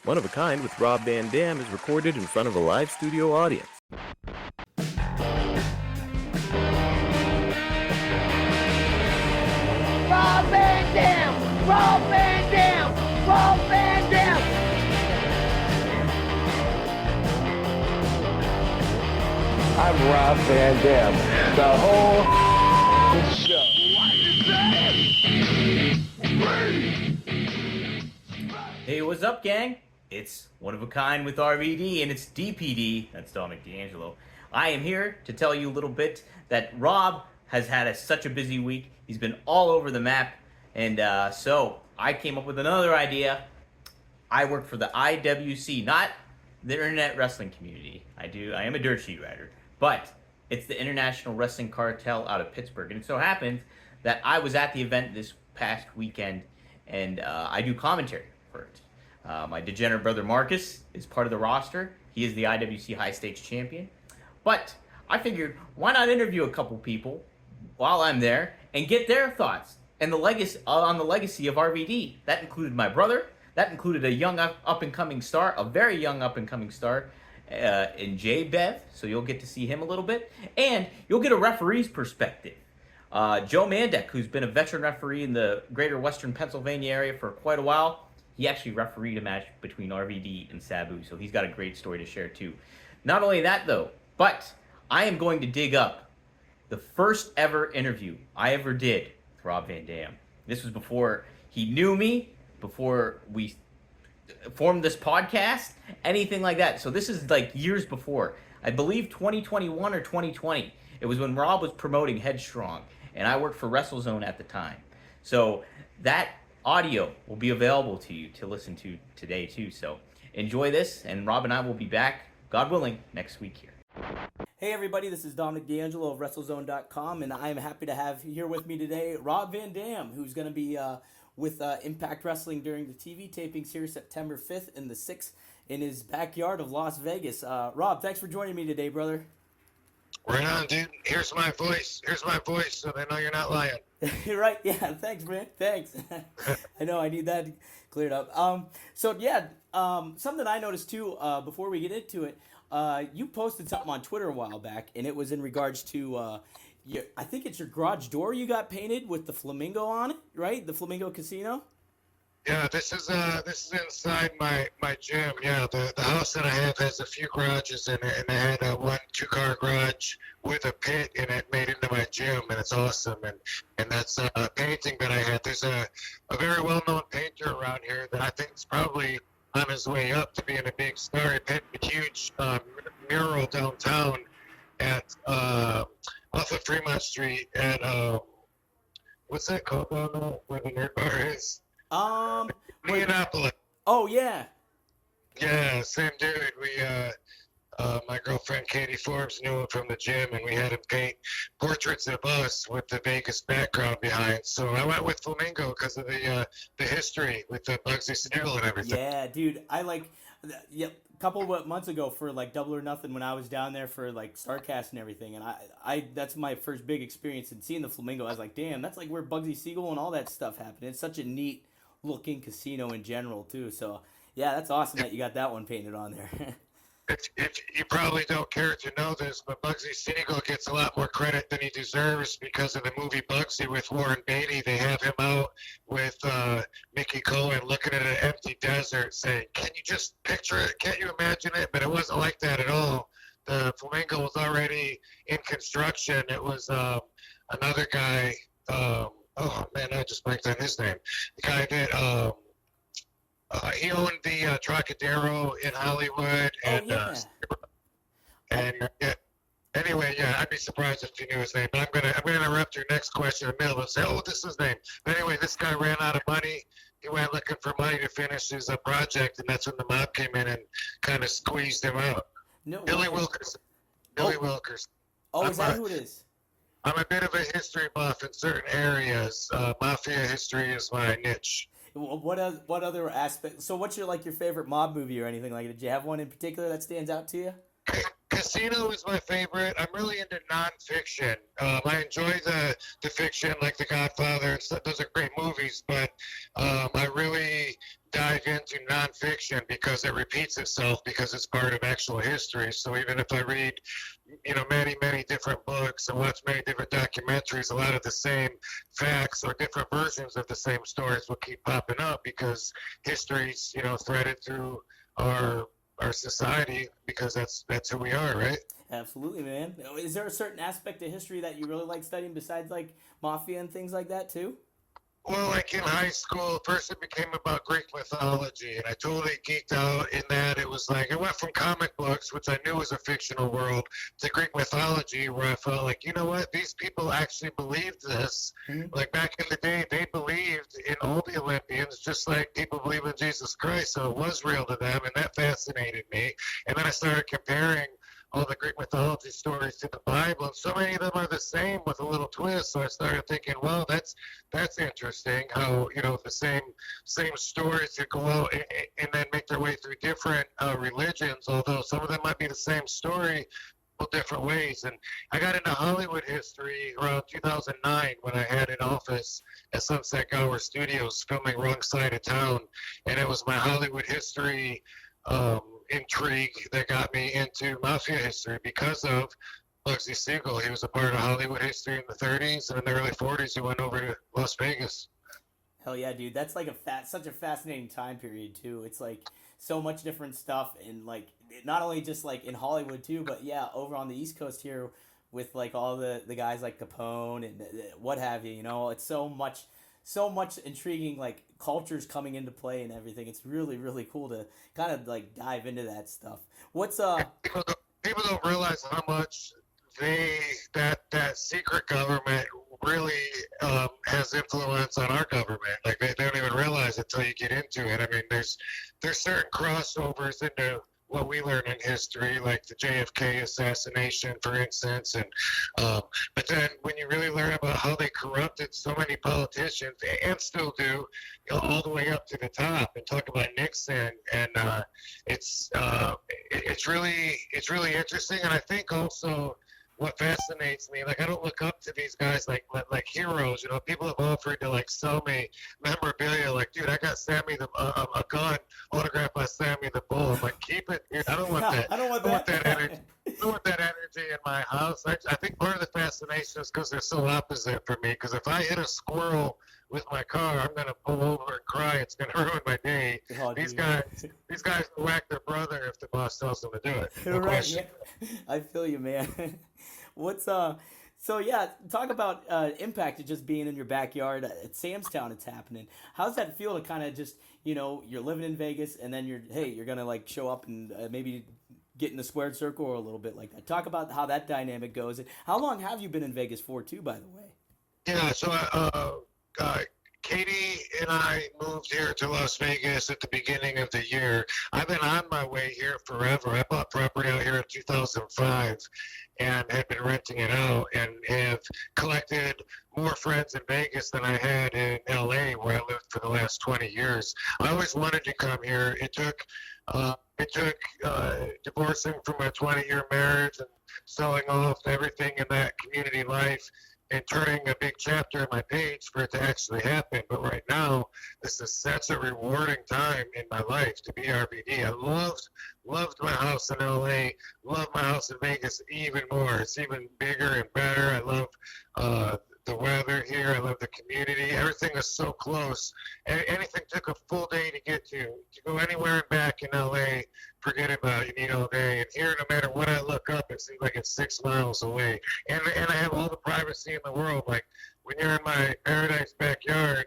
One of a Kind with Rob Van Dam is recorded in front of a live studio audience. Rob Van Dam! Rob Van Dam! Rob Van Dam! I'm Rob Van Dam. The whole show. Hey, what's up, gang? It's One of a Kind with RVD, and it's DPD. That's Dominic DeAngelo. I am here to tell you a little bit that Rob has had such a busy week. He's been all over the map, and so I came up with another idea. I work for the IWC, not the Internet Wrestling Community. I am a dirt sheet writer, but it's the International Wrestling Cartel out of Pittsburgh, and it so happens that I was at the event this past weekend, and I do commentary for it. My degenerate brother Marcus is part of the roster. He is the IWC High Stakes champion. But I figured, why not interview a couple people while I'm there and get their thoughts and the legacy on the legacy of RVD. That included my brother. That included a young up-and-coming star, a very young up-and-coming star in J. Bev. So you'll get to see him a little bit. And you'll get a referee's perspective. Joe Mandek, who's been a veteran referee in the greater Western Pennsylvania area for quite a while, he actually refereed a match between RVD and Sabu, so he's got a great story to share too. Not only that though, but I am going to dig up the first ever interview I ever did with Rob Van Dam. This was before he knew me, before we formed this podcast, anything like that. So this is like years before. I believe 2021 or 2020. It was when Rob was promoting Headstrong, and I worked for WrestleZone at the time. So that audio will be available to you to listen to today too. So enjoy this, and Rob and I will be back, God willing, next week here. Hey everybody, this is Dominic DeAngelo of WrestleZone.com, and I am happy to have here with me today Rob Van Dam, who's going to be with Impact Wrestling during the TV tapings here September 5th and the 6th in his backyard of Las Vegas. Rob, thanks for joining me today, brother. Right on, dude. Here's my voice, so they know you're not lying. You're right, yeah, thanks, man, thanks. I know, I need that cleared up. Something I noticed too, before we get into it, you posted something on Twitter a while back, and it was in regards to, I think it's your garage door you got painted with the flamingo on it, right? The Flamingo Casino? Yeah, this is inside my gym. Yeah, the house that I have has a few garages in it, and I had a 1-2-car garage with a pit in it made into my gym, and it's awesome. And that's a painting that I had. There's a very well-known painter around here that I think is probably on his way up to being a big star. He painted a huge mural downtown at off of Fremont Street at what's that called down there where the nerd bar is? Indianapolis. Oh yeah. Yeah, same dude. We my girlfriend Katie Forbes knew him from the gym, and we had him paint portraits of us with the Vegas background behind. So I went with Flamingo because of the history with the Bugsy Siegel and everything. Yeah, dude. A couple of months ago for like Double or Nothing when I was down there for like StarCast and everything, and I that's my first big experience in seeing the Flamingo. I was like, damn, that's like where Bugsy Siegel and all that stuff happened. It's such a neat looking casino in general too. So yeah, that's awesome that you got that one painted on there. If you probably don't care to know this, but Bugsy Siegel gets a lot more credit than he deserves because of the movie Bugsy with Warren Beatty. They have him out with Mickey Cohen looking at an empty desert saying, "Can you just picture it? Can't you imagine it?" But it wasn't like that at all. The Flamingo was already in construction. It was another guy. Oh man, I just blanked on his name. The guy that he owned the Trocadero in Hollywood, and anyway, yeah, I'd be surprised if you knew his name. But I'm gonna interrupt your next question in the middle and say, "Oh, this is his name." But anyway, this guy ran out of money. He went looking for money to finish his project, and that's when the mob came in and kind of squeezed him out. No, Billy Wilkerson. Billy Wilkerson. Oh, is that who it is? I'm a bit of a history buff in certain areas. Mafia history is my niche. What other aspect? So what's your favorite mob movie or anything like that? Did you have one in particular that stands out to you? Casino is my favorite. I'm really into nonfiction. I enjoy the fiction, like The Godfather and stuff. Those are great movies, but I really dive into nonfiction because it repeats itself because it's part of actual history. So even if I read, many, many different books and watch many different documentaries, a lot of the same facts or different versions of the same stories will keep popping up because history's, threaded through our society because that's who we are, right? Absolutely, man. Is there a certain aspect of history that you really like studying besides like mafia and things like that too? Well, like in high school, first it became about Greek mythology, and I totally geeked out in that. It was like, I went from comic books, which I knew was a fictional world, to Greek mythology, where I felt like, you know what, these people actually believed this. Mm-hmm. Like back in the day, they believed in all the Olympians, just like people believe in Jesus Christ, so it was real to them, and that fascinated me. And then I started comparing all the Greek mythology stories to the Bible, and so many of them are the same with a little twist. So I started thinking, well, that's interesting. How the same stories could go out and then make their way through different religions, although some of them might be the same story, but different ways. And I got into Hollywood history around 2009 when I had an office at Sunset Gower Studios filming Wrong Side of Town, and it was my Hollywood history intrigue that got me into mafia history because of Bugsy Siegel. He was a part of Hollywood history in the 30s, and in the early 40s he went over to Las Vegas. Hell yeah, dude. That's like such a fascinating time period too. It's like so much different stuff, and like not only just like in Hollywood too, but yeah, over on the East Coast here with like all the guys like Capone and what have you. It's so much intriguing like cultures coming into play and everything. It's really, really cool to kind of like dive into that stuff. What's people don't realize how much that secret government really has influence on our government. Like they don't even realize it until you get into it. I mean, there's certain crossovers into what we learn in history, like the JFK assassination, for instance, and but then when you really learn about how they corrupted so many politicians and still do, all the way up to the top, and talk about Nixon, and it's really interesting, and I think also what fascinates me, like I don't look up to these guys like heroes. People have offered to like sell me memorabilia. Like, dude, I got Sammy a gun autographed by Sammy the Bull. I'm like, keep it, dude. I don't want that. I don't want that energy. I don't want that energy in my house. I think part of the fascination is because they're so opposite for me. Because if I hit a squirrel with my car, I'm gonna pull over and cry. It's gonna ruin my day. Oh, these guys will whack their brother if the boss tells them to do it. No right, question. yeah. I feel you, man. What's so yeah, talk about impact of just being in your backyard at Sam's Town. It's happening. How's that feel to kind of just you're living in Vegas and then you're gonna like show up and maybe get in the squared circle or a little bit like that. Talk about how that dynamic goes. And how long have you been in Vegas for too, by the way? Yeah, so Katie and I moved here to Las Vegas at the beginning of the year. I've been on my way here forever. I bought property out here in 2005 and had been renting it out and have collected more friends in Vegas than I had in LA, where I lived for the last 20 years. I always wanted to come here. It took divorcing from a 20-year marriage and selling off everything in that community life and turning a big chapter in my page for it to actually happen. But right now, this is such a rewarding time in my life to be RVD. I loved my house in LA, love my house in Vegas even more. It's even bigger and better. I love the weather here. I love the community. Everything is so close. Anything took a full day to get to. To go anywhere and back in LA, forget about it. You need all day. And here, no matter what I look up, it seems like it's 6 miles away. And I have all the privacy in the world. Like when you're in my paradise backyard,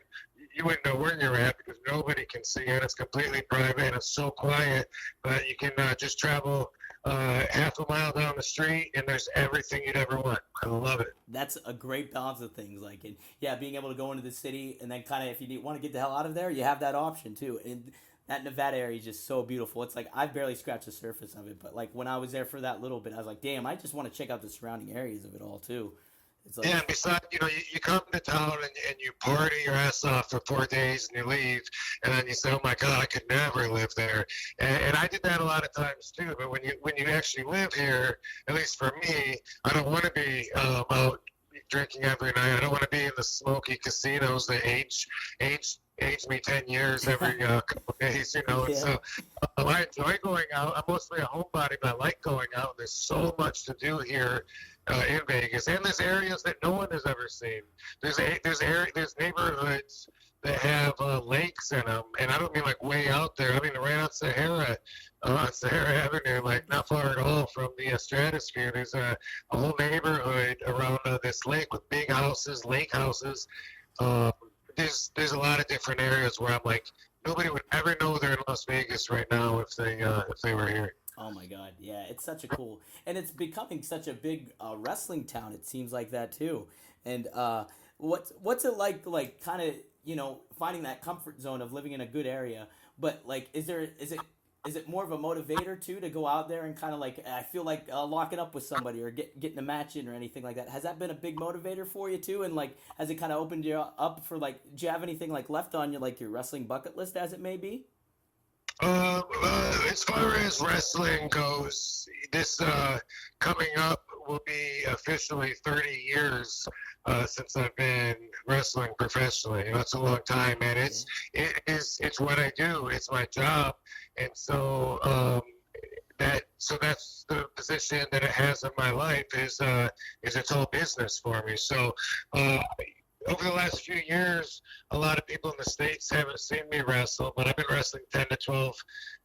you wouldn't know where you're at because nobody can see it. It's completely private and it's so quiet. But you can just travel half a mile down the street and there's everything you'd ever want. I love it. That's a great balance of things. Like, and yeah, being able to go into the city and then kind of if you want to get the hell out of there, you have that option too. And that Nevada area is just so beautiful. It's like I've barely scratched the surface of it, but like when I was there for that little bit, I was like, damn, I just want to check out the surrounding areas of it all too. It's like, Yeah, and besides, you come to town and you party your ass off for 4 days and you leave, and then you say, "Oh my God, I could never live there." And I did that a lot of times too. But when you actually live here, at least for me, I don't want to be out drinking every night. I don't want to be in the smoky casinos that age me 10 years every couple of days, And Yeah. so I enjoy going out. I'm mostly a homebody, but I like going out. There's so much to do here in Vegas, and there's areas that no one has ever seen. There's neighborhoods that have lakes in them, and I don't mean like way out there. I mean right on Sahara Avenue, like not far at all from the stratosphere. There's a whole neighborhood around this lake with big houses, lake houses. There's a lot of different areas where I'm like, nobody would ever know they're in Las Vegas right now if they were here. oh my God, yeah, it's such a cool, and it's becoming such a big wrestling town. It seems like that too. And what's it like kind of finding that comfort zone of living in a good area, but like is it more of a motivator too to go out there and kind of like I feel like locking up with somebody or getting a match in or anything like that? Has that been a big motivator for you too? And like has it kind of opened you up for like do you have anything like left on your like your wrestling bucket list as it may be? As far as wrestling goes, this coming up will be officially 30 years since I've been wrestling professionally. That's a long time, and it's what I do. It's my job, and so that's the position that it has in my life is its whole business for me. So. Over the last few years, a lot of people in the States haven't seen me wrestle, but I've been wrestling 10 to 12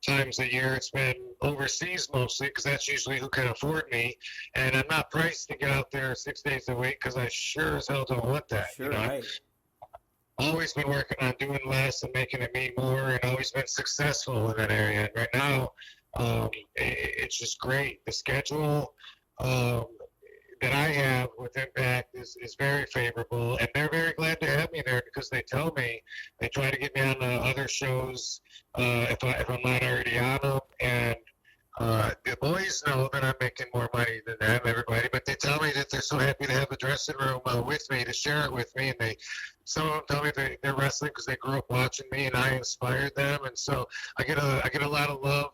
times a year. It's been overseas mostly because that's usually who can afford me. And I'm not priced to get out there 6 days a week because I sure as hell don't want that. Sure, right. Always been working on doing less and making it mean more, and always been successful in that area. And right now, it's just great. The schedule that I have with Impact is very favorable, and they're very glad to have me there because they tell me, they try to get me on other shows if I'm not already on them, and the boys know that I'm making more money than them, everybody, but they tell me that they're so happy to have the dressing room with me, to share it with me, and some of them tell me they're wrestling because they grew up watching me and I inspired them, and so I get a lot of love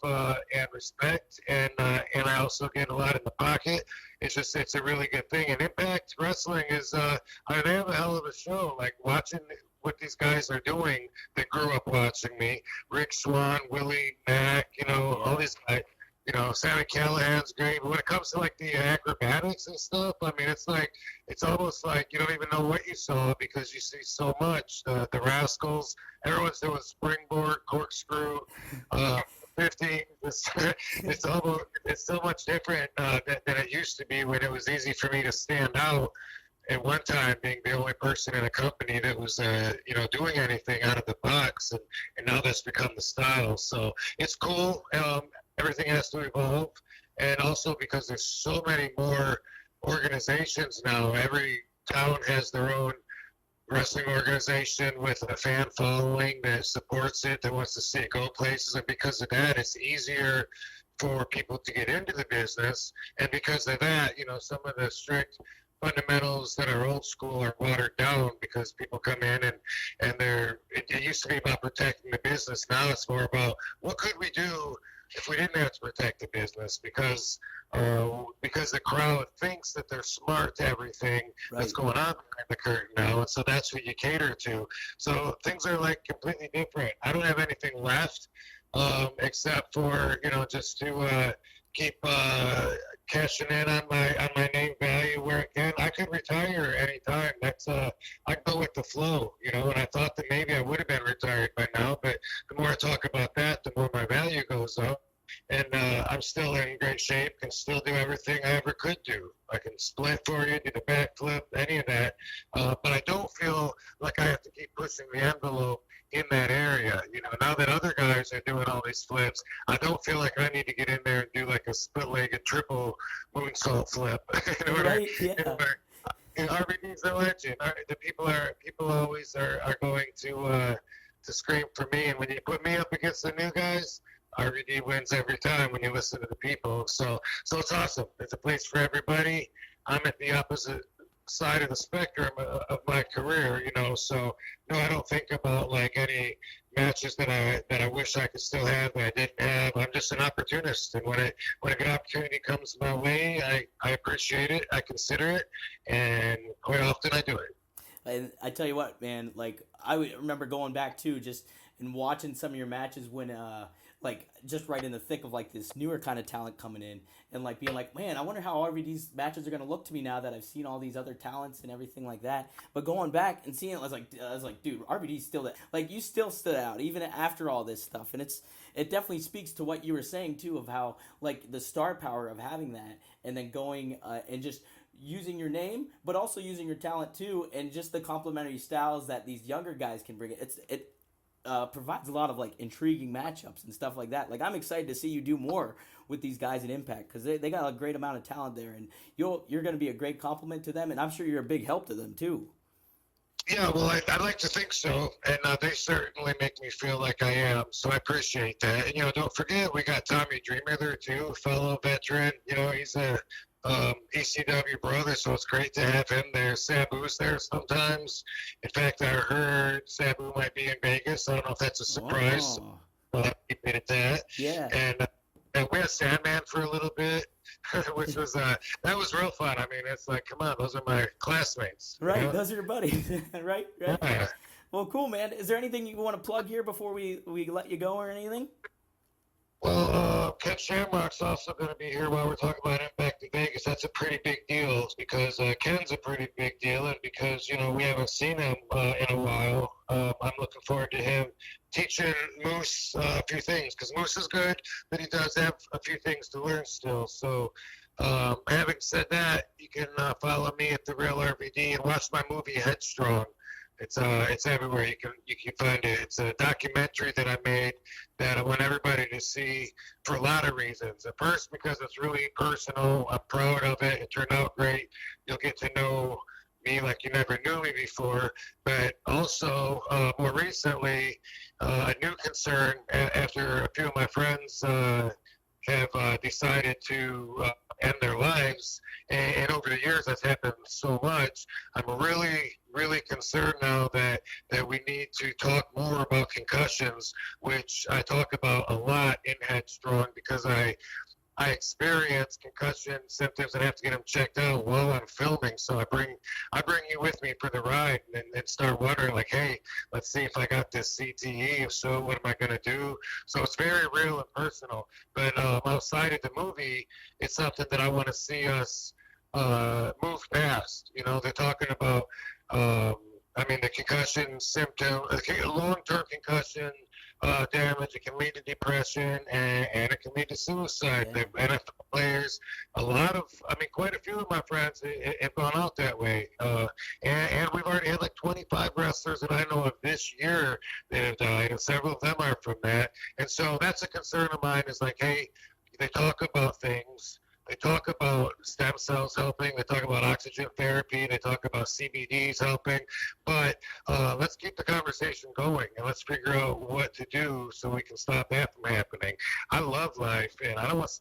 and respect, and I also get a lot in the pocket. It's a really good thing, and Impact Wrestling is they have a hell of a show. Like watching what these guys are doing that grew up watching me, Rick Swan, Willie Mack, all these guys. Sammy Callahan's great, but when it comes to like the acrobatics and stuff, I mean, it's almost like you don't even know what you saw because you see so much. The Rascals, everyone's doing springboard, corkscrew, 50. It's so much different than it used to be when it was easy for me to stand out. At one time, being the only person in a company that was, doing anything out of the box, and now that's become the style. So it's cool. Everything has to evolve, and also because there's so many more organizations now. Every town has their own wrestling organization with a fan following that supports it, that wants to see it go places, and because of that, it's easier for people to get into the business, and because of that, some of the strict fundamentals that are old school are watered down because people come in and it used to be about protecting the business. Now it's more about what could we do if we didn't have to protect the business because the crowd thinks that they're smart to everything that's going on behind the curtain now, and so that's what you cater to. So things are like completely different. I don't have anything left except for just to keep cashing in on my name value where it can. I could retire anytime. That's I go with the flow, and I thought that maybe I would have been retired by now, but the more I talk about that, the more my value goes up. And I'm still in great shape, can still do everything I ever could do. I can split for you, do the backflip, any of that. But I don't feel like I have to keep pushing the envelope in that area. Now that other guys are doing all these flips, I don't feel like I need to get in there and do like a split-legged triple moonsault flip. Right, yeah. RVD's a legend. People always are going to scream for me, and when you put me up against the new guys, RVD wins every time when you listen to the people. So it's awesome. It's a place for everybody. I'm at the opposite side of the spectrum of my career, you know. So no, I don't think about like any matches that I wish I could still have that I didn't have. I'm just an opportunist, and when a good opportunity comes my way, I appreciate it, I consider it, and quite often I do it. And I tell you what, man, like I remember going back too, just and watching some of your matches when like just right in the thick of like this newer kind of talent coming in, and like being like, man, I wonder how RVD's matches are gonna look to me now that I've seen all these other talents and everything like that. But going back and seeing it, I was like, dude, RVD's still that. Like, you still stood out even after all this stuff, and it definitely speaks to what you were saying too, of how like the star power of having that, and then going and just using your name, but also using your talent too, and just the complementary styles that these younger guys can bring. It provides a lot of like intriguing matchups and stuff like that. Like, I'm excited to see you do more with these guys in Impact, because they got a great amount of talent there, and you're going to be a great compliment to them, and I'm sure you're a big help to them too. Yeah, well, I'd like to think so, and they certainly make me feel like I am, so I appreciate that. And, you know, don't forget, we got Tommy Dreamer there, too, a fellow veteran. You know, he's a ECW brother, so it's great to have him there. Sabu's there sometimes. In fact, I heard Sabu might be in Vegas. I don't know if that's a surprise. Oh. I'll keep it at that. Yeah. And we had Sandman for a little bit, which was that was real fun. I mean, it's like, come on, those are my classmates. Right, you know? those are your buddies. right. Yeah. Well, cool, man. Is there anything you want to plug here before we let you go or anything? Well, Ken Shamrock's also going to be here while we're talking about Impact in Vegas. That's a pretty big deal because Ken's a pretty big deal, and because, you know, we haven't seen him in a while. I'm looking forward to him teaching Moose a few things, because Moose is good, but he does have a few things to learn still. So, having said that, you can follow me at The Real RVD and watch my movie Headstrong. It's everywhere. You can find it. It's a documentary that I made that I want everybody to see for a lot of reasons. At first, because it's really personal. I'm proud of it. It turned out great. You'll get to know me like you never knew me before. But also, more recently, a new concern after a few of my friends have decided to end their lives, and over the years that's happened so much. I'm really concerned now that we need to talk more about concussions, which I talk about a lot in Headstrong, because I experience concussion symptoms and have to get them checked out while I'm filming. So I bring you with me for the ride, and start wondering, like, hey, let's see if I got this CTE. If so, what am I going to do? So it's very real and personal. But outside of the movie, it's something that I want to see us move past. You know, they're talking about, the concussion symptom, long-term concussion damage. It can lead to depression, and it can lead to suicide. Yeah. The NFL players, quite a few of my friends have gone out that way. And we've already had like 25 wrestlers that I know of this year that have died, and several of them are from that. And so that's a concern of mine, is like, hey, they talk about things. They talk about stem cells helping. They talk about oxygen therapy. They talk about CBDs helping. But let's keep the conversation going, and let's figure out what to do so we can stop that from happening. I love life, and I don't want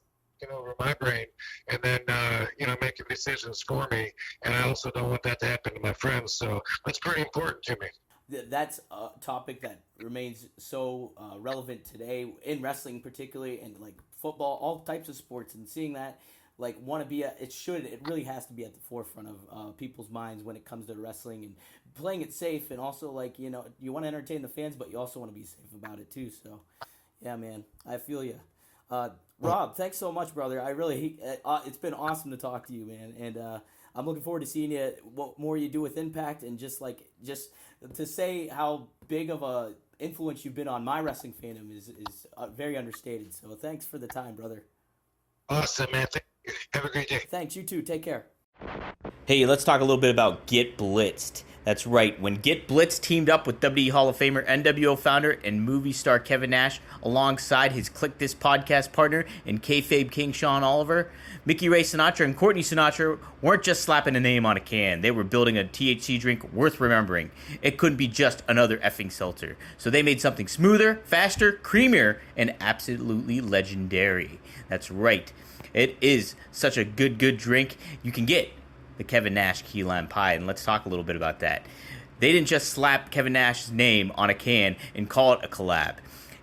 to over my brain and then, making decisions for me. And I also don't want that to happen to my friends. So that's pretty important to me. That's a topic that remains so relevant today in wrestling, particularly, and like football, all types of sports. And seeing that, like, it really has to be at the forefront of people's minds when it comes to wrestling, and playing it safe. And also, like, you know, you want to entertain the fans, but you also want to be safe about it too. So, yeah, man, I feel you. Rob, thanks so much, brother. I really, it's been awesome to talk to you, man. And I'm looking forward to seeing you, what more you do with Impact, and just to say how big of a influence you've been on my wrestling fandom is very understated. So thanks for the time, brother. Awesome, man. Thank you. Have a great day. Thanks. You too. Take care. Hey, let's talk a little bit about Get Blitzed. That's right, when Get Blitzed teamed up with WWE Hall of Famer, NWO founder, and movie star Kevin Nash, alongside his Click This podcast partner and kayfabe king Sean Oliver, Mickey Ray Sinatra and Courtney Sinatra weren't just slapping a name on a can. They were building a THC drink worth remembering. It couldn't be just another effing seltzer. So they made something smoother, faster, creamier, and absolutely legendary. That's right. It is such a good drink. You can get the Kevin Nash key lime pie, and let's talk a little bit about that. They didn't just slap Kevin Nash's name on a can and call it a collab.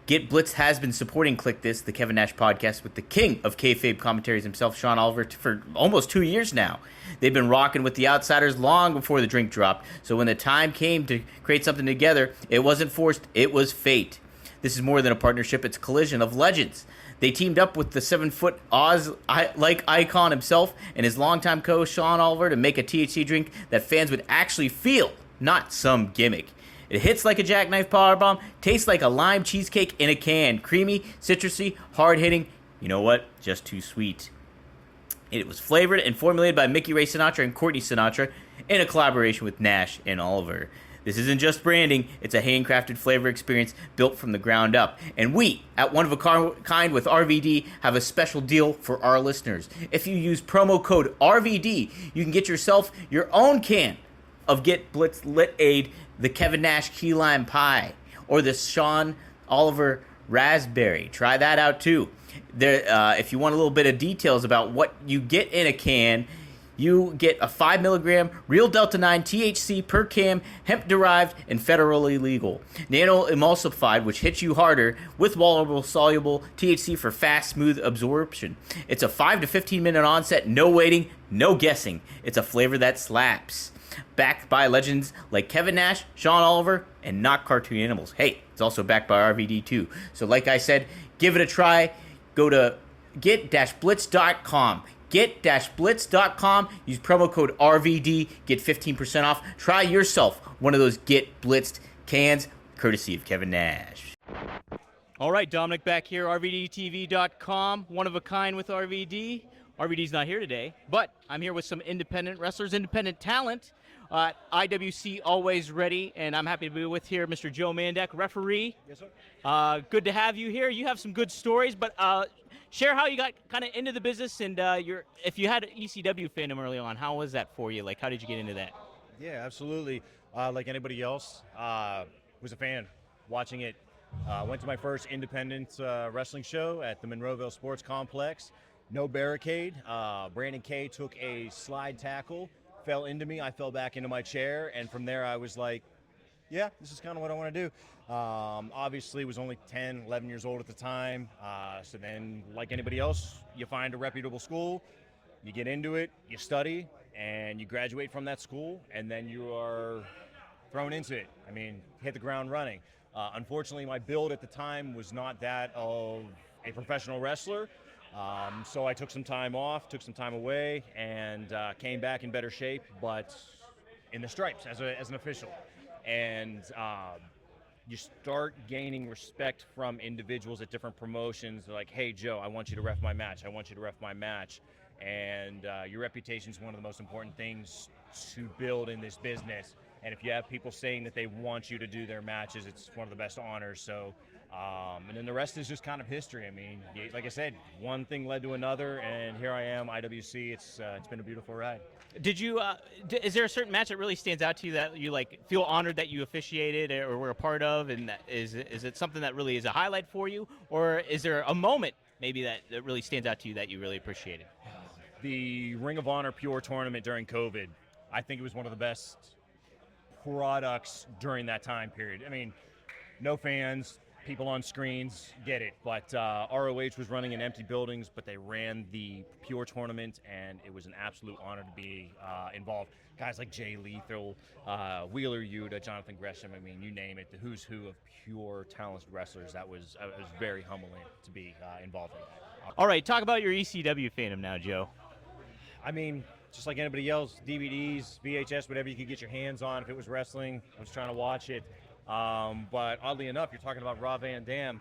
Get Blitz has been supporting Click This, the Kevin Nash podcast, with the king of kayfabe commentaries himself, Sean Oliver, for almost 2 years now. They've been rocking with the Outsiders long before the drink dropped, so when the time came to create something together, it wasn't forced, it was fate. This is more than a partnership, it's a collision of legends. They teamed up with the 7-foot Oz-like icon himself and his longtime co-host Sean Oliver to make a THC drink that fans would actually feel, not some gimmick. It hits like a jackknife powerbomb, tastes like a lime cheesecake in a can. Creamy, citrusy, hard-hitting. You know what? Just too sweet. It was flavored and formulated by Mickey Ray Sinatra and Courtney Sinatra in a collaboration with Nash and Oliver. This isn't just branding, it's a handcrafted flavor experience built from the ground up. And we, at One of a Kind with RVD, have a special deal for our listeners. If you use promo code RVD, you can get yourself your own can of Get Blitz Lit Aid, the Kevin Nash Key Lime Pie, or the Sean Oliver Raspberry. Try that out too. If you want a little bit of details about what you get in a can, you get a 5 milligram real Delta 9 THC per can, hemp-derived and federally legal. Nano-emulsified, which hits you harder, with soluble THC for fast, smooth absorption. It's a 5 to 15 minute onset, no waiting, no guessing. It's a flavor that slaps. Backed by legends like Kevin Nash, Sean Oliver, and not cartoon animals. Hey, it's also backed by RVD too. So like I said, give it a try. Go to get-blitz.com. Get-blitz.com. Use promo code RVD. Get 15% off. Try yourself one of those Get Blitzed cans, courtesy of Kevin Nash. All right, Dominic back here, RVDTV.com, one of a kind with RVD. RVD's not here today, but I'm here with some independent wrestlers, independent talent. IWC always ready, and I'm happy to be with here Mr. Joe Mandek, referee. Yes, sir. Good to have you here. You have some good stories, but share how you got kind of into the business, and if you had ECW fandom early on, how was that for you? Like, how did you get into that? Yeah, absolutely. Like anybody else, was a fan watching it. Went to my first independent wrestling show at the Monroeville Sports Complex. No barricade. Brandon Kay took a slide tackle, fell into me. I fell back into my chair, and from there I was like, yeah, this is kind of what I want to do. Obviously, was only 10, 11 years old at the time. So then, like anybody else, you find a reputable school, you get into it, you study, and you graduate from that school, and then you are thrown into it. I mean, hit the ground running. Unfortunately, my build at the time was not that of a professional wrestler. So I took some time off, took some time away, and came back in better shape, but in the stripes as an official. And you start gaining respect from individuals at different promotions. They're like, hey, Joe, I want you to ref my match. I want you to ref my match. And your reputation is one of the most important things to build in this business. And if you have people saying that they want you to do their matches, it's one of the best honors. So, and then the rest is just kind of history. I mean, like I said, one thing led to another, and here I am, IWC. It's been a beautiful ride. Did you? Is there a certain match that really stands out to you that you like feel honored that you officiated or were a part of? And is it something that really is a highlight for you, or is there a moment maybe that really stands out to you that you really appreciated? The Ring of Honor Pure tournament during COVID, I think it was one of the best products during that time period. I mean, no fans, people on screens, get it. But ROH was running in empty buildings, but they ran the Pure tournament, and it was an absolute honor to be involved. Guys like Jay Lethal, Wheeler Yuta, Jonathan Gresham, I mean, you name it, the who's who of pure talented wrestlers. It was very humbling to be involved in that. All right, talk about your ECW fandom now, Joe. I mean, just like anybody else, DVDs, VHS, whatever you could get your hands on. If it was wrestling, I was trying to watch it. But oddly enough, you're talking about Rob Van Dam.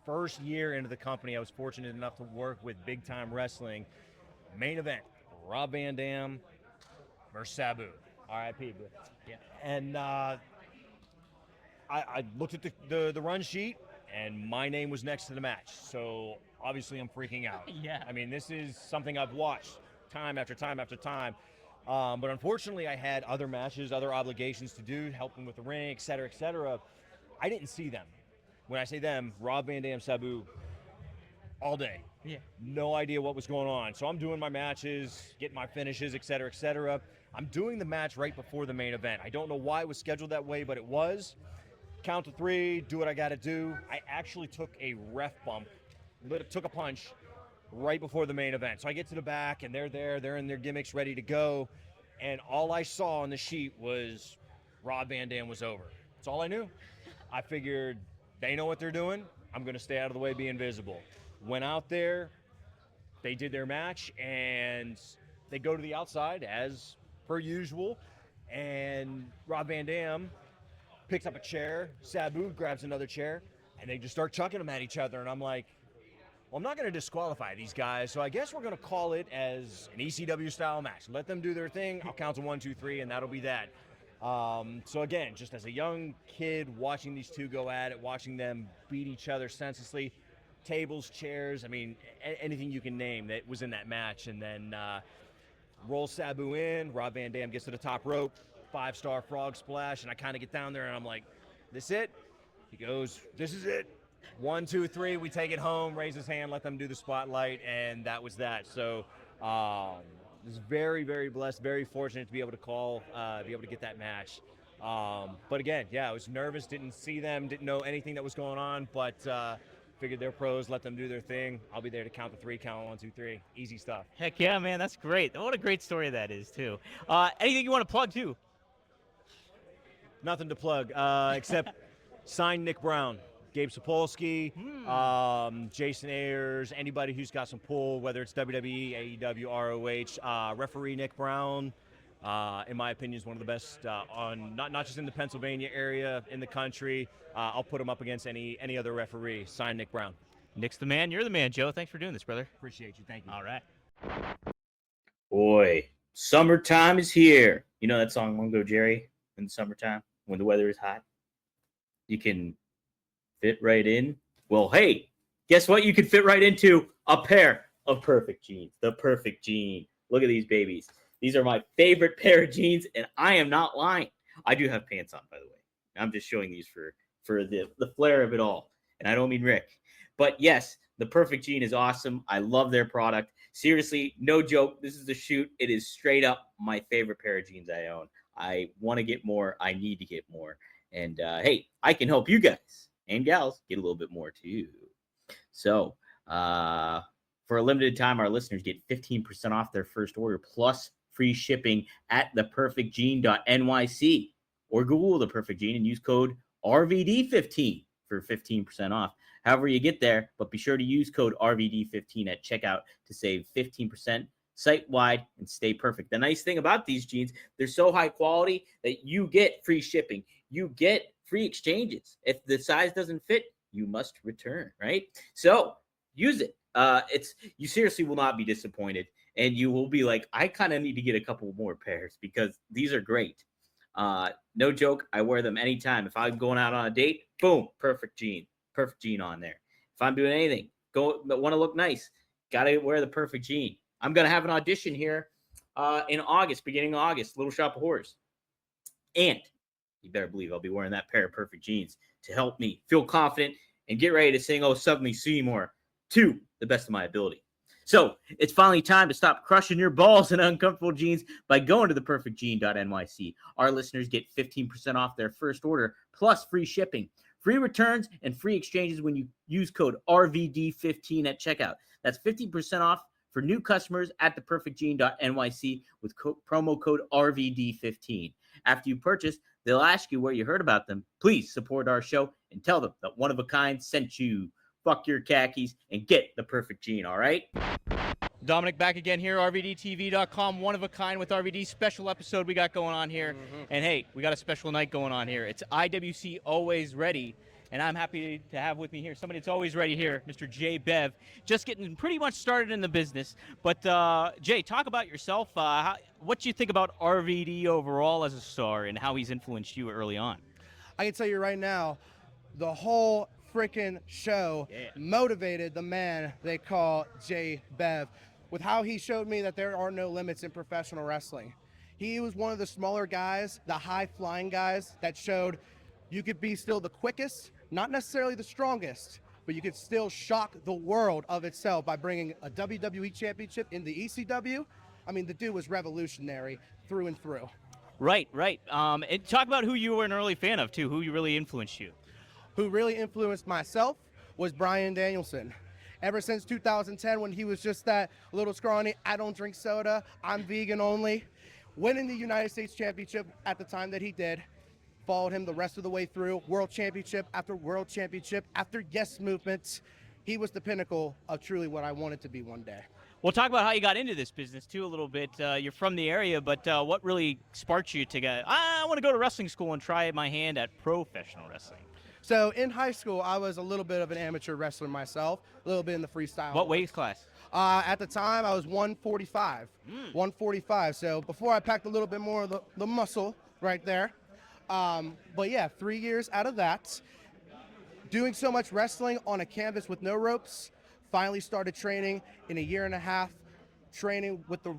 First year into the company, I was fortunate enough to work with Big Time Wrestling. Main event, Rob Van Dam versus Sabu. R.I.P. Yeah. And I looked at the run sheet, and my name was next to the match. So obviously I'm freaking out. Yeah. I mean, this is something I've watched time after time after time. But unfortunately, I had other matches, other obligations to do, helping with the ring, et cetera, et cetera. I didn't see them. When I say them, Rob Van Dam, Sabu, all day. Yeah. No idea what was going on. So I'm doing my matches, getting my finishes, et cetera, et cetera. I'm doing the match right before the main event. I don't know why it was scheduled that way, but it was. Count to 3, do what I got to do. I actually took a ref bump, took a punch right before the main event. So I get to the back, and they're there. They're in their gimmicks, ready to go. And all I saw on the sheet was Rob Van Dam was over. That's all I knew. I figured they know what they're doing. I'm going to stay out of the way, be invisible. Went out there. They did their match, and they go to the outside, as per usual. And Rob Van Dam picks up a chair. Sabu grabs another chair, and they just start chucking them at each other. And I'm like, well, I'm not going to disqualify these guys, so I guess we're going to call it as an ECW-style match. Let them do their thing. I'll count to 1, 2, 3, and that'll be that. So again, just as a young kid watching these two go at it, watching them beat each other senselessly, tables, chairs, I mean, anything you can name that was in that match. And then rolls Sabu in, Rob Van Dam gets to the top rope, 5-star frog splash, and I kind of get down there and I'm like, this it? He goes, this is it. 1, 2, 3, we take it home, raise his hand, let them do the spotlight, and that was that. So was very, very blessed, very fortunate to be able to be able to get that match. But again, yeah, I was nervous, didn't see them, didn't know anything that was going on, but figured they're pros, let them do their thing. I'll be there to count to 3, count 1, 2, 3. Easy stuff. Heck yeah, man, that's great. What a great story that is, too. Anything you want to plug, too? Nothing to plug, except sign Nick Brown. Gabe Sapolsky, Jason Ayers, anybody who's got some pull, whether it's WWE, AEW, ROH, referee Nick Brown, in my opinion, is one of the best on not just in the Pennsylvania area, in the country. I'll put him up against any other referee. Sign Nick Brown. Nick's the man. You're the man, Joe. Thanks for doing this, brother. Appreciate you. Thank you. All right. Boy, summertime is here. You know that song, Mungo Jerry, in the summertime, when the weather is hot? You can fit right in. Well, hey, guess what? You can fit right into a pair of perfect jeans. The perfect jean. Look at these babies. These are my favorite pair of jeans, and I am not lying. I do have pants on, by the way. I'm just showing these for the flair of it all. And I don't mean Rick. But yes, the perfect jean is awesome. I love their product. Seriously, no joke. This is the shoot. It is straight up my favorite pair of jeans I own. I want to get more. I need to get more. And hey, I can help you guys and gals get a little bit more too. So for a limited time, our listeners get 15% off their first order plus free shipping at theperfectjean.nyc or Google The Perfect Jean and use code RVD15 for 15% off. However you get there, but be sure to use code RVD15 at checkout to save 15% site-wide and stay perfect. The nice thing about these jeans, they're so high quality that you get free shipping. You get free exchanges. If the size doesn't fit, you must return, right? So use it. You seriously will not be disappointed, and you will be like, I kind of need to get a couple more pairs because these are great. No joke. I wear them anytime. If I'm going out on a date, boom, perfect jean on there. If I'm doing anything, want to look nice, gotta wear the perfect jean. I'm gonna have an audition here in August, beginning of August, Little Shop of Horrors, and you better believe I'll be wearing that pair of perfect jeans to help me feel confident and get ready to sing "Oh Suddenly Seymour" to the best of my ability. So it's finally time to stop crushing your balls in uncomfortable jeans by going to theperfectjean.nyc. Our listeners get 15% off their first order plus free shipping, free returns, and free exchanges when you use code RVD15 at checkout. That's 15% off for new customers at theperfectjean.nyc with promo code RVD15. After you purchase, they'll ask you where you heard about them. Please support our show and tell them that One of a Kind sent you. Fuck your khakis and get the perfect jean, all right? Dominic back again here, RVDTV.com, One of a Kind with RVD. Special episode we got going on here. And hey, we got a special night going on here. It's IWC Always Ready. And I'm happy to have with me here somebody that's always ready here, Mr. Jay Bev. Just getting pretty much started in the business. But, Jay, talk about yourself. What do you think about RVD overall as a star and how he's influenced you early on? I can tell you right now, the whole freaking show motivated the man they call Jay Bev with how he showed me that there are no limits in professional wrestling. He was one of the smaller guys, the high-flying guys that showed you could be still the quickest, not necessarily the strongest, but you could still shock the world of itself by bringing a WWE championship in the ECW. I mean, the dude was revolutionary through and through. Right. And talk about who you were an early fan of, too, who really influenced you. Who really influenced myself was Bryan Danielson. Ever since 2010, when he was just that little scrawny, I don't drink soda, I'm vegan only, winning the United States Championship at the time that he did, followed him the rest of the way through, world championship after yes movements. He was the pinnacle of truly what I wanted to be one day. Well, talk about how you got into this business, too, a little bit. You're from the area, but what really sparked you to go, I want to go to wrestling school and try my hand at professional wrestling? So in high school, I was a little bit of an amateur wrestler myself, a little bit in the freestyle. What weight class? At the time, I was 145. 145. So before I packed a little bit more of the muscle right there. But yeah, 3 years out of that, doing so much wrestling on a canvas with no ropes, finally started training in a year and a half, training with the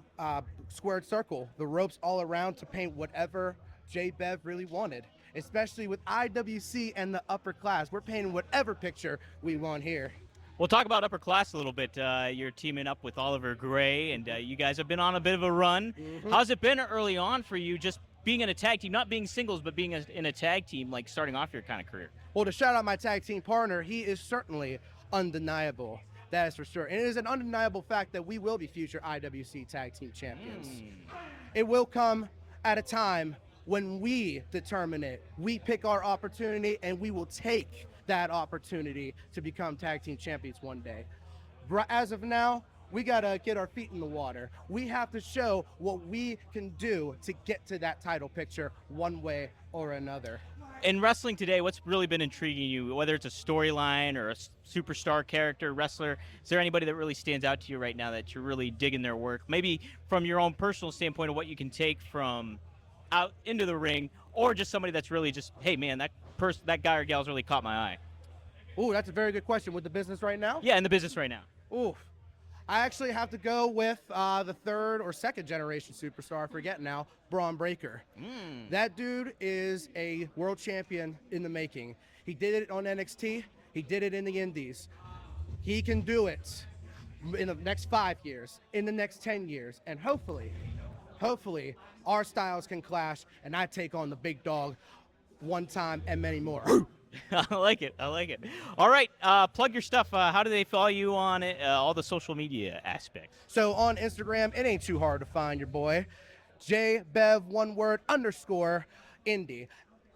squared circle, the ropes all around to paint whatever J. Bev really wanted. Especially with IWC and the upper class. We're painting whatever picture we want here. We'll talk about upper class a little bit. You're teaming up with Oliver Gray, and you guys have been on a bit of a run. How's it been early on for you, just being in a tag team, not being singles, but being in a tag team, like starting off your kind of career? Well, to shout out my tag team partner, he is certainly undeniable. That is for sure. And it is an undeniable fact that we will be future IWC tag team champions. It will come at a time when we determine it. We pick our opportunity, and we will take that opportunity to become tag team champions one day. As of now, we gotta get our feet in the water. We have to show what we can do to get to that title picture one way or another. In wrestling today, what's really been intriguing you, whether it's a storyline or a superstar character, wrestler? Is there anybody that really stands out to you right now that you're really digging their work? Maybe from your own personal standpoint of what you can take from out into the ring, or just somebody that's really just, hey man, that guy or gal's really caught my eye. Ooh, that's a very good question. With the business right now? Yeah, in the business right now. Ooh, I actually have to go with the third or second generation superstar, I forget now, Braun Breaker. That dude is a world champion in the making. He did it on NXT. He did it in the Indies. He can do it in the next 5 years, in the next 10 years, and hopefully, our styles can clash, and I take on the big dog one time and many more. I like it. All right, plug your stuff. How do they follow you on all the social media aspects? So on Instagram, it ain't too hard to find your boy. JBev, one word, _ indie,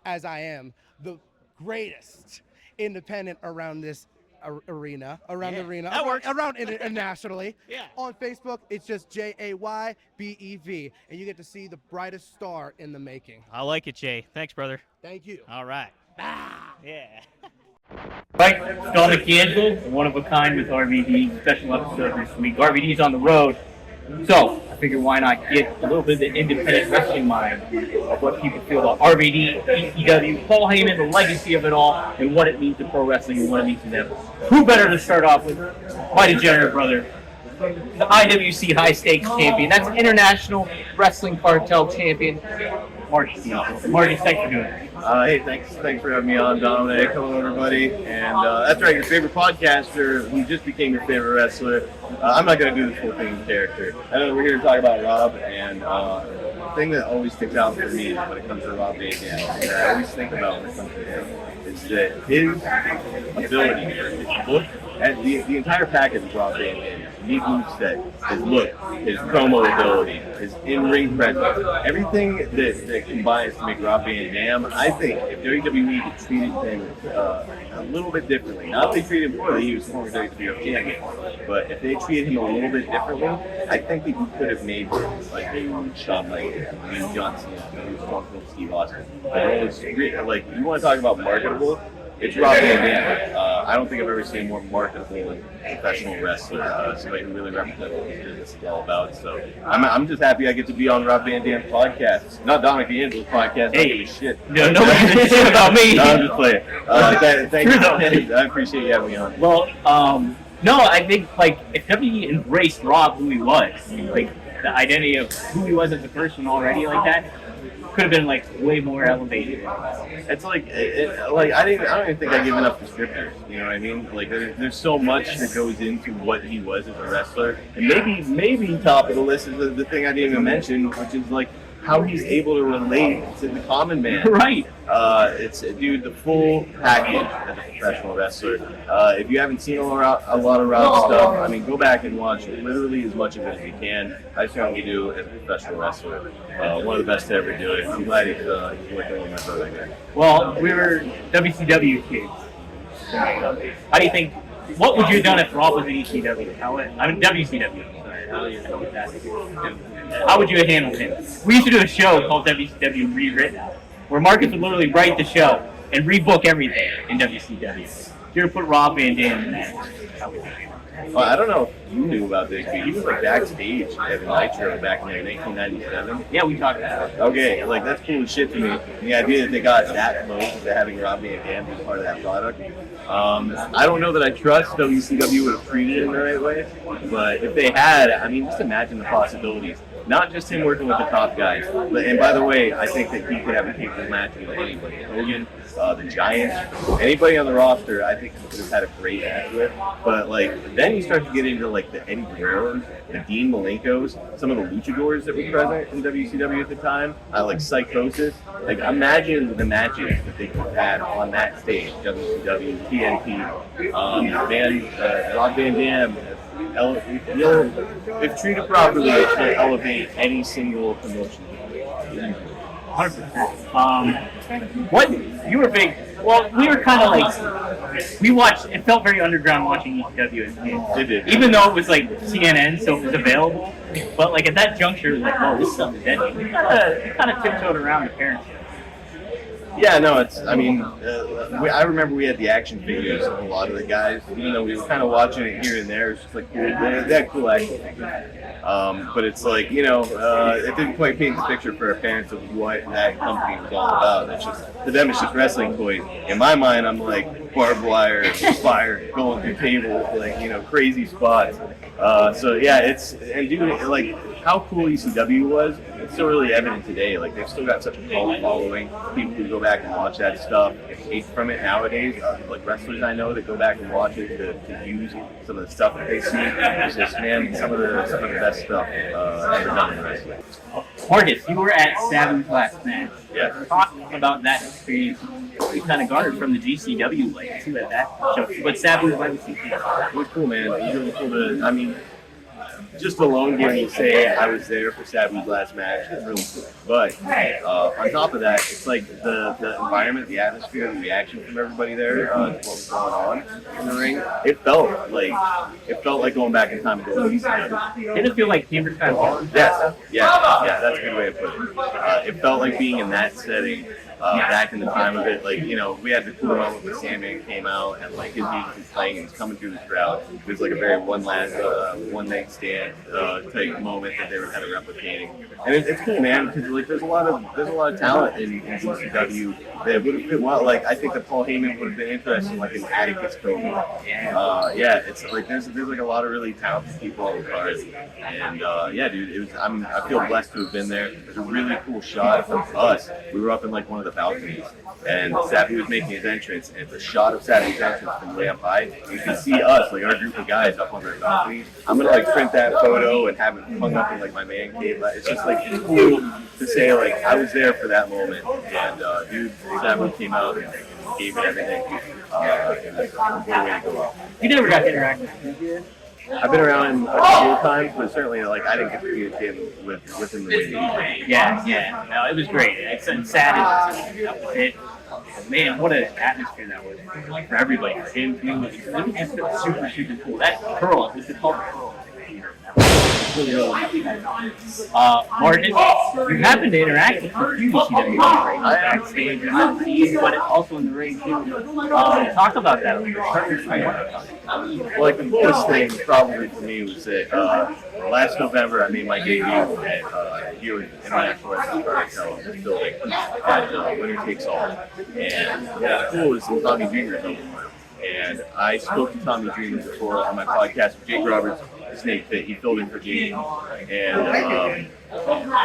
as I am the greatest independent around this arena, that works. around internationally. Yeah. On Facebook, it's just JAYBEV, and you get to see the brightest star in the making. I like it, Jay. Thanks, brother. Thank you. All right. Yeah. Right, Dominic DeAngelo, one of a kind with RVD, special episode this week. RVD's on the road, so I figured why not get a little bit of the independent wrestling mind of what people feel about RVD, ECW, Paul Heyman, the legacy of it all, and what it means to pro wrestling and what it means to them. Who better to start off with? My degenerate brother, the IWC high stakes champion. That's International Wrestling Cartel champion, Marcus DeAngelo. Marcus, thanks for doing it. Hey, thanks for having me on, Dominic. Hello, everybody. And that's right, your favorite podcaster who just became your favorite wrestler. I'm not going to do this whole thing in character. I know we're here to talk about Rob, and the thing that always sticks out for me when it comes to Rob Van Dam, and I always think about when it comes to him, is that his ability, his look, and the entire package of Rob Van Dam, his moveset, his look, his promo ability, his in-ring presence, everything that combines to make Rob Van Dam, I think if WWE had treated him a little bit differently, not if they treated him poorly, he was former WWF champion, but if they treated him a little bit differently, I think that you could have made him like Shawn Michaels, John Cena, he was talking to Steve Austin. Like, you want to talk about marketable? It's Rob Van Dam. I don't think I've ever seen a more marketable professional wrestler, somebody who really represents what this business is all about. So I'm just happy I get to be on Rob Van Dam's podcast. Not Dominic DeAngelo's podcast. Hey, don't give a shit. No, nobody gives a shit about me. No, I'm just playing. Thank you. I appreciate you having me on. Well, no, I think like if WWE embraced Rob who he was, like the identity of who he was as a person already like that, could have been like way more elevated. It's like, I don't even think I give enough descriptors. You know what I mean? Like, there's so much that goes into what he was as a wrestler, and maybe top of the list is the thing I didn't even mention, which is like how he's able to relate to the common man. Right. It's the full package as a professional wrestler. If you haven't seen a lot of Rob's stuff, I mean, go back and watch literally as much of it as you can. I strongly do as a professional wrestler. One of the best to ever do it. I'm glad he's working with my brother again. Well, we were WCW kids. How do you think? What would you have done if Rob was in ECW? WCW. Sorry. How would you have handled him? We used to do a show called WCW Rewritten, where Marcus would literally write the show and rebook everything in WCW. If you were to put Rob Van Dam in that, how would you do it? Well, I don't know if you knew about this, but he was like backstage at Nitro back in like 1997. Yeah, we talked about it. Okay, like that's cool as shit to me. And the idea that they got that close to having Rob Van Dam be part of that product. I don't know that I trust WCW would have treated it in the right way, but if they had, I mean, just imagine the possibilities. Not just him working with the top guys, and by the way, I think that he could have a capable match with anybody. Hogan, the Giants, anybody on the roster, I think he could have had a great match with. But like, then you start to get into like the Eddie Guerreros, the Dean Malenkos, some of the luchadors that were present in WCW at the time, like Psychosis. Like, imagine the matches that they could have had on that stage, WCW, TNT, Rob Van Dam. If treated properly, it should elevate any single promotion. 100%. What you were big? Well, we were kind of like we watched. It felt very underground watching ECW. It did. Even though it was like CNN, so it was available. But like at that juncture, it was like, oh, this stuff is deadly. We kind of tiptoed around the parents. Yeah, no, it's. I mean, I remember we had the action figures of a lot of the guys. Even though we were kind of watching it here and there, it's just like cool. They had cool action figures. But it's like, you know, it didn't quite paint the picture for our parents of what that company was all about. It's just, to them, it's just wrestling toys. In my mind, I'm like barbed wire, fire, going through tables, like, you know, crazy spots. So yeah, and dude, like, how cool ECW was, it's still really evident today. Like, they've still got such a cult following. People who go back and watch that stuff and hate from it nowadays. Like wrestlers I know that go back and watch it to use some of the stuff that they see. It's just, man, some of the best stuff ever done in wrestling. Marcus, you were at Sabu's last match. Yeah. Talk about that experience. You kind of garnered from the GCW like too at that show. But Sabu's legacy. It was cool, man. It was really cool to. I mean, just alone getting to say I was there for Sabu's last match is really cool. But on top of that, it's like the environment, the atmosphere, the reaction from everybody there to what was going on in the ring. It felt like going back in time and doing these things. Did it feel like Chambers kind of Yes. Yeah, that's a good way to put it. It felt like being in that setting. Back in the time of it, like, you know, we had the cool moment when Sandman came out and like his music was playing and was coming through the crowd. It was like a very one night stand type moment that they were kind of replicating, and it's cool, man, because like there's a lot of talent in ECW that would have fit well. Like, I think that Paul Heyman would have been interesting, like in Atticus Coco. Yeah, it's like there's like a lot of really talented people on the card, and yeah, dude, it was. I feel blessed to have been there. It was a really cool shot from us. We were up in like one of the balconies, and Sabu was making his entrance, and it's a shot of Sabu's entrance from way up high. You can see us, like our group of guys up on their balconies. I'm gonna like print that photo and have it hung up in like my man cave. It's just like cool to say like I was there for that moment, and dude, Sabu came out and gave it everything. And that's a good way to go out. You never got to interact with him. I've been around him a couple of times, but certainly like I didn't get to communicate with him the way he did. Yeah. No, it was great. It's sad. That was it. But man, what an atmosphere that was for everybody. For him, it was just super, super cool. That curl, it was called curl. Marcus, you happened to interact with a few ECW backstage, but also in the ring too. Talk about that. Well, like the coolest thing probably for me was that last November I made my debut at here with International Wrestling Cartel in this building at Winner Takes All, and what's cool is Tommy Dreamer helped me. And I spoke to Tommy Dreamer before on my podcast with Jake Roberts. snake pit. He filled in for Jamie, and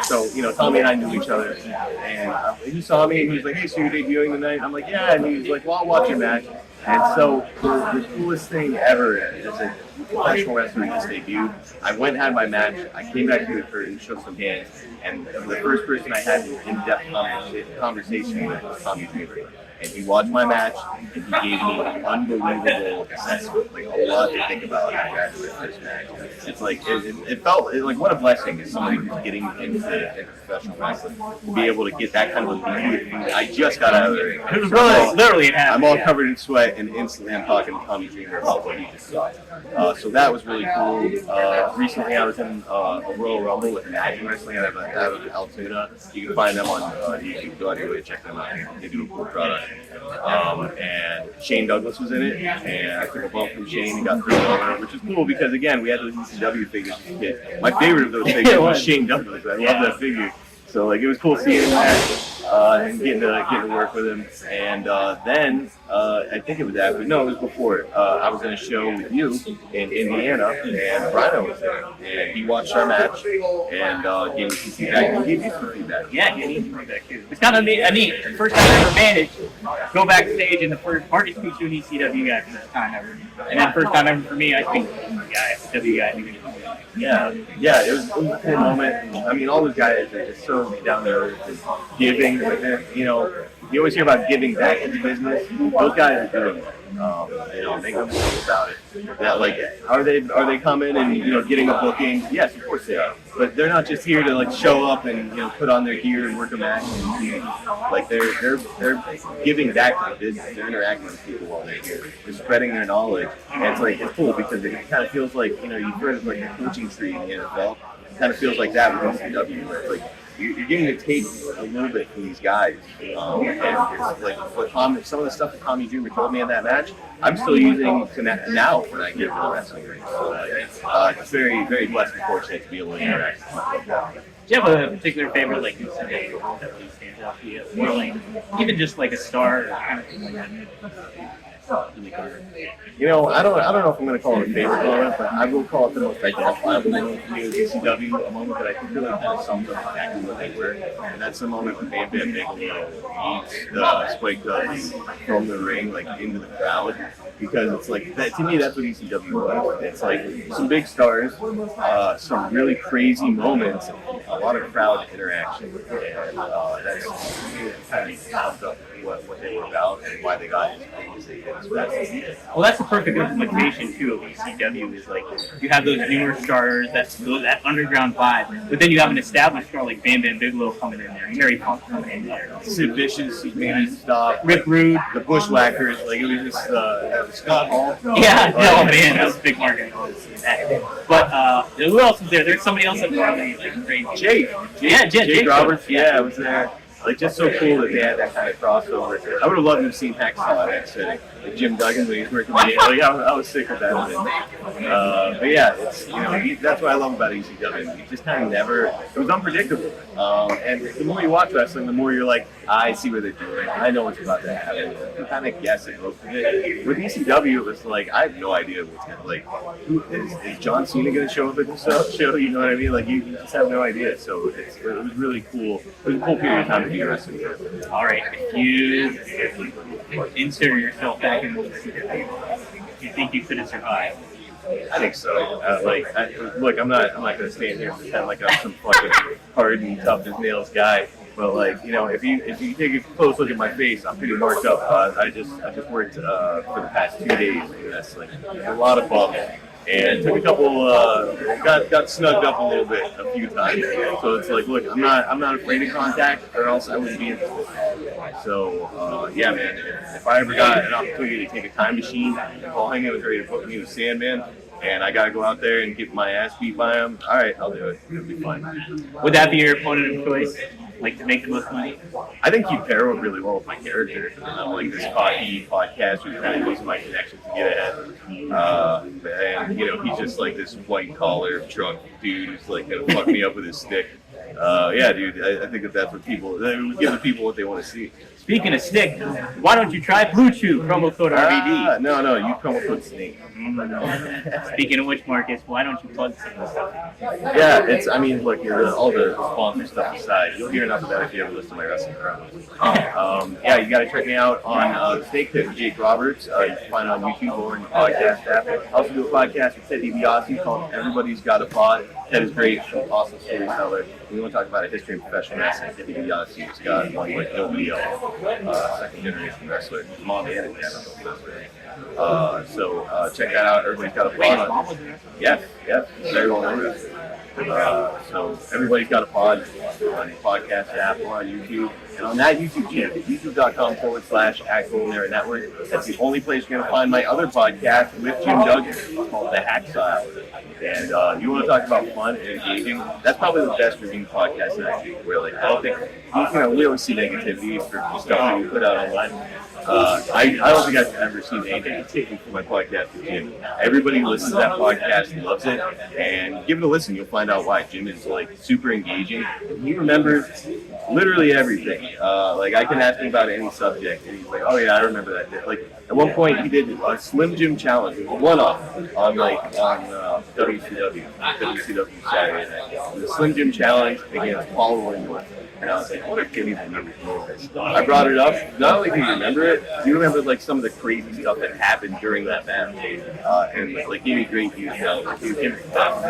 so Tommy and I knew each other, and he saw me and he was like, "Hey, so you're debuting tonight?" I'm like, "Yeah," and he was like, "Well, I'll watch your match." And so the coolest thing ever as a professional wrestler who just debuted, I went and had my match. I came back to the curtain, shook some hands, and the first person I had an in-depth conversation with was Tommy Dreamer. And he watched my match, and he gave me an unbelievable assessment, like a lot to think about after the first match. It's like, it felt like what a blessing as somebody who's getting into professional wrestling to be able to get that kind of a I just got out of there. It was literally it happened. I'm all covered in sweat, and instantly I'm talking to Tommy Dreamer about what he just saw. So that was really cool. Recently I was in a Royal Rumble with Imagine Wrestling out of Altoona. You can find them on YouTube. Go anyway, check them out. They do a cool product. And Shane Douglas was in it, and I took a bump from Shane and got thrown over, which is cool because, again, we had those ECW figures as a kid. My favorite of those figures was Shane Douglas. I love that figure. So, like, it was cool seeing that and getting to work with him. And then, I think it was after, no, it was before. I was in a show with you in Indiana, and Rhino was there. And he watched our match and gave me some feedback. He gave me some feedback. Yeah, he gave me feedback too. It's kind of neat. The first time I ever managed, go backstage, and the first Marcus speaks to an ECW guy for the first time ever. And then first time ever for me, I speak to a guy, W guy. Yeah, it was a cool moment. I mean, all those guys are just so down to earth and giving. You always hear about giving back to the business. Those guys are doing it. Make them think about it. That, like, are they coming and getting a booking? Yes, of course they are. But they're not just here to like show up and put on their gear and work a match. Like they're giving back to the business. They're interacting with people while they're here. They're spreading their knowledge, and it's cool because it kind of feels like you've heard of like a coaching tree in the NFL. It kind of feels like that with ECW, where it's like you're getting to take a little bit from these guys, and it's like some of the stuff that Tommy Dreamer told me in that match, I'm still using now when I get to the wrestling ring. So it's very, very blessed and fortunate to be able to interact with like that. Do you have a particular favorite, like, that really stands out to you? Or like, even just like a star or kind of thing like that? I don't know if I'm going to call it a favorite moment, but I will call it the most identifiable moment for me with ECW, a moment that I think really kind of sums up exactly what they were, and that's the moment when Bam Bam Bigelow eats the Spike Dudley from the ring, like, into the crowd, because it's like, to me, that's what ECW was. It's like some big stars, some really crazy moments, a lot of crowd interaction, and that's kind of sums up what they were about and why they got as big as they did. Well, that's the perfect implementation too of ECW. Is like you have those newer stars, that underground vibe, but then you have an established star like Bam Bam Bigelow coming in there, Terry Funk coming in there, Sid Vicious, Maybe Stop, Rip Rude, the Bushwhackers. Like it was just Scott Hall. Yeah, oh man, that was a big market. But who else was there? There's somebody else that was really like crazy. Jake Roberts. Yeah, I was there. Like, just so cool that they had that kind of crossover. I would have loved to have seen Hacksaw in that setting. Like Jim Duggan when he was working with me. Like, I was sick of that. But yeah, it's that's what I love about ECW. You just kind of never. It was unpredictable. And the more you watch wrestling, the more you're like, I see what they're doing. I know what's about to happen. You kind of guess it most of it. With ECW, it was like I have no idea what's going to who is John Cena going to show up at this show? You know what I mean? Like you just have no idea. So it was really cool. It was a cool period of time to be a wrestling fan. All right, if you insert yourself back in the ECW, do you think you could have survived? I think so. Look, I'm not going to stand here and pretend like I'm some fucking hard and tough as nails guy. But if you take a close look at my face, I'm pretty marked up. I just worked for the past 2 days, and that's like a lot of bumps. And took a couple, got snugged up a little bit a few times. So it's like, look, I'm not afraid of contact, or else I wouldn't be in this. So yeah, man, if I ever got an opportunity to take a time machine, Paul Heyman was ready to put me with Sandman, and I gotta go out there and get my ass beat by him. All right, I'll do it. It'll be fine. Would that be your opponent of choice? Like to make the most money? I think he'd pair up really well with my character. I'm like this cocky podcast who's kind of using my connections to get ahead. And he's just like this white collar drunk dude who's like gonna fuck me up with his stick. Yeah, dude, I think that's what people would give the people what they want to see. Speaking of stick, why don't you try Blue Chew, promo code RVD? No, you promo code Snake. Speaking of which, Marcus, why don't you plug some of this stuff? Yeah, look, all the sponsor stuff aside, you'll hear enough of that if you ever listen to my wrestling promos. Yeah, you got to check me out on the Snake Pit with Jake Roberts. You can find it on YouTube or in the podcast app. I also do a podcast with Ted DiBiase called Everybody's Got a Pod. Ted is great, awesome storyteller. We want to talk about a history of professional wrestling. Ted DiBiase has got one like nobody else. Second generation wrestler. Mom and dad wrestler. So check that out. Everybody's Got a Pod. Yes, very well known wrestler. So everybody's got a pod on the podcast app or on YouTube. And on that YouTube channel, youtube.com/Actual Network. That's the only place you're going to find my other podcast with Jim Duggan. It's called The Hacksaw Hour. And you want to talk about fun and engaging? That's probably the best review podcast that I do. Really, I don't think we always see negativity for stuff that we put out online. I don't think I've ever seen anything negativity from my podcast with Jim. Everybody who listens to that podcast loves it, and give it a listen. You'll find out why. Jim is like super engaging. He remembers literally everything. Like I can ask him about any subject, and he's like, "Oh yeah, I remember that day." Like at one point, he did a Slim Jim challenge, one-off on WCW Saturday night. It was a Slim Jim challenge against Paul Royal. And I was like, I wonder if Jimmy remembers this. I brought it up. Not only do you remember it, you remember like some of the crazy stuff that happened during that match, and like gave me great details. Like, he was giving stuff.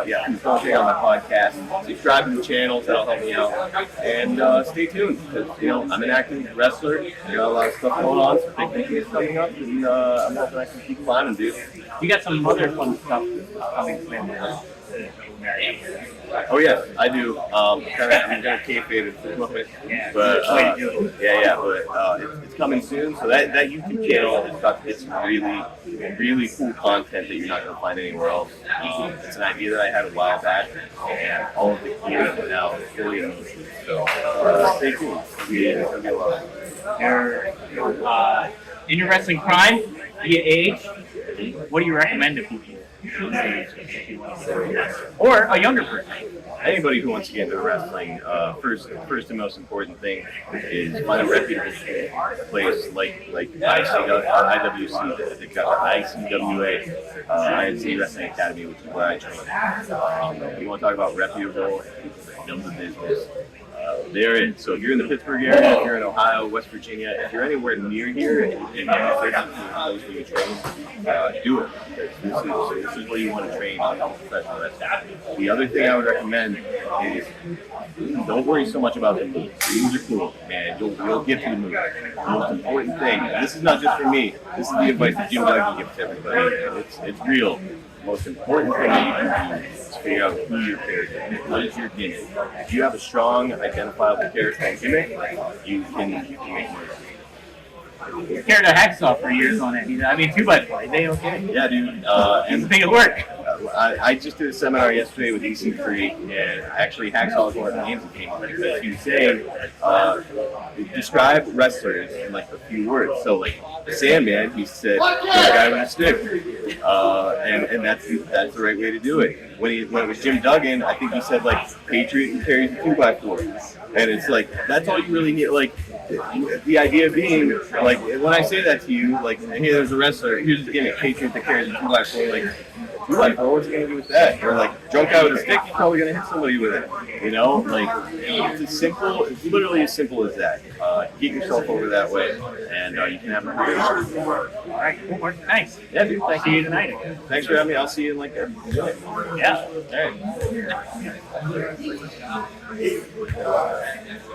Yeah, please go check out my podcast. Subscribe to the channel. That'll help me out. And stay tuned because I'm an active wrestler. I got a lot of stuff going on. Some big things coming up, and I'm hoping I can keep climbing, dude. You got some other fun stuff coming soon. Oh yeah, I do. I'm gonna kayfabe it for the moment, but it's coming soon. So that YouTube channel has got this really cool content that you're not gonna find anywhere else. It's an idea that I had a while back, and all of the gear is now fully in. So stay tuned. It'll be a lot. You're in your wrestling prime, via age. What do you recommend to people? Or a younger person. Anybody who wants to get into wrestling, first and most important thing is find a reputable place like IWC. They've got the ICWA, INC Wrestling Academy, which is where I train. You want to talk about reputable and people that know the business. They're in. So if you're in the Pittsburgh area, if you're in Ohio, West Virginia, if you're anywhere near here and you're close to your training, do it. This is where you want to train to become a professional wrestler. The other thing I would recommend is don't worry so much about the moves. The moves are cool, and you'll get to the moves. The most important thing, and this is not just for me, this is the advice that Jim Duggan gives to everybody. It's real. The most important thing that you can do is figure out who your character is. What is your gimmick? If you have a strong, identifiable character and gimmick, you can make moves. You carried a hacksaw for years on it. 2x4. They okay? Yeah, dude. And make it work. I just did a seminar yesterday with EC3, and actually Hacksaw is one of the names that came up because he was saying, describe wrestlers in like a few words. So like Sandman, he said, the guy with a stick, and that's the right way to do it. When it was Jim Duggan, I think he said like Patriot who carries a 2x4, and it's like that's all you really need. Like the idea being like when I say that to you, like hey, there's a wrestler, here's his gimmick, Patriot that carries a 2x4, like. What's he gonna do with that? Or like drunk guy with a stick, he's probably gonna hit somebody with it. Like it's literally as simple as that. Get yourself over that way, and you can have a great time. All right, cool. Thanks. Yeah, dude. Thanks. See you tonight. Thanks for having me. I'll see you in like a minute. Yeah. All right.